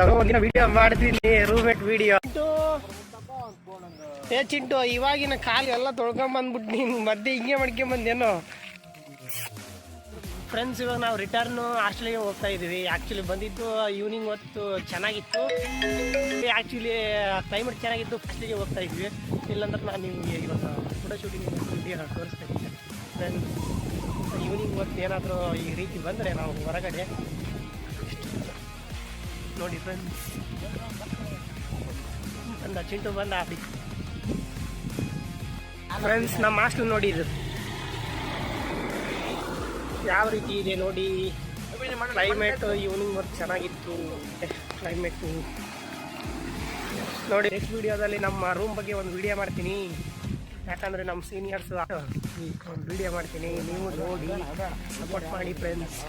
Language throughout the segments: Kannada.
ಒಂದಿನ ವಿಡಿಯೋ ಮಾಡ್ತೀನಿ, ರೂಮ್ಮೇಟ್ ವಿಡಿಯೋ. ಚಿಂಟು ಇವಾಗಿನ ಕಾಲು ಎಲ್ಲ ತೊಳ್ಕೊಂಬಂದ್ಬಿಟ್ಟು ನೀನು ಮಧ್ಯೆ ಹಿಂಗೆ ಮಾಡ್ಕೊಂಬಂದೇನೋ. ಫ್ರೆಂಡ್ಸ್, ಇವಾಗ ನಾವು ರಿಟರ್ನು ಹಾಸ್ಟೆಲ್ಗೆ ಹೋಗ್ತಾ ಇದ್ದೀವಿ. ಆ್ಯಕ್ಚುಲಿ ಬಂದಿದ್ದು ಈವ್ನಿಂಗ್ ಹೊತ್ತು ಚೆನ್ನಾಗಿತ್ತು. ಆ್ಯಕ್ಚುಲಿ ಕ್ಲೈಮೇಟ್ ಚೆನ್ನಾಗಿತ್ತು, ಹಾಸ್ಟೆಲ್ಗೆ ಹೋಗ್ತಾ ಇದ್ವಿ. ಇಲ್ಲಾಂದ್ರೆ ನಾನು ನಿಮಗೆ ಇವಾಗ ಫೋಟೋ ಶೂಟಿಂಗ್ ವಿಡಿಯೋ ತೋರಿಸ್ತಾ ಇದ್ದೀನಿ. ಫ್ರೆಂಡ್ಸ್, ಈವ್ನಿಂಗ್ ಹೊತ್ತು ಏನಾದರೂ ಈ ರೀತಿ ಬಂದರೆ ನಾವು ಹೊರಗಡೆ ನೋಡಿ ಫ್ರೆಂಡ್ಸ್. ಬಂದ ಚಿಂಟು ಬಂದ ಆಡಿ. ಫ್ರೆಂಡ್ಸ್, ನಮ್ಮ ಹಾಸ್ಟೆಲ್ ನೋಡಿ, ಇದು ಯಾವ ರೀತಿ ಇದೆ ನೋಡಿ. ಕ್ಲೈಮೇಟು ಈವ್ನಿಂಗ್ ಹೊತ್ತು ಚೆನ್ನಾಗಿತ್ತು. ಕ್ಲೈಮೇಟು ನೋಡಿ. ನೆಕ್ಸ್ಟ್ ವಿಡಿಯೋದಲ್ಲಿ ನಮ್ಮ ರೂಮ್ ಬಗ್ಗೆ ಒಂದು ವಿಡಿಯೋ ಮಾಡ್ತೀನಿ. ಯಾಕಂದರೆ ನಮ್ಮ ಸೀನಿಯರ್ಸ್ ಒಂದು ವಿಡಿಯೋ ಮಾಡ್ತೀನಿ, ನೀವು ನೋಡಿ ಸಪೋರ್ಟ್ ಮಾಡಿ ಫ್ರೆಂಡ್ಸ್.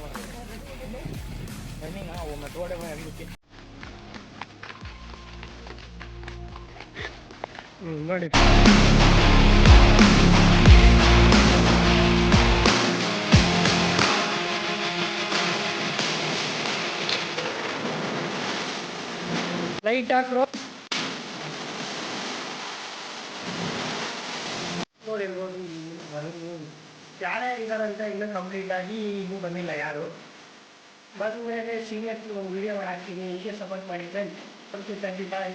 ನೋಡಿ ಲೈಟ್ ಹಾಕ್ರು ನೋಡಿ. ಯಾರೇ ಇದ್ದಾರಂತ ಇನ್ನೂ ಕಂಪ್ಲೀಟ್ ಆಗಿ ಇನ್ನೂ ಬಂದಿಲ್ಲ ಯಾರು. ಬಂದ ಮೇಲೆ ಸೀನಿಯರ್ಸ್ ಒಂದು ವಿಡಿಯೋ ಹಾಕ್ತೀನಿ, ಹೀಗೆ ಸಪೋರ್ಟ್ ಮಾಡಿ ಫ್ರೆಂಡ್ಸ್. Thank you, bye.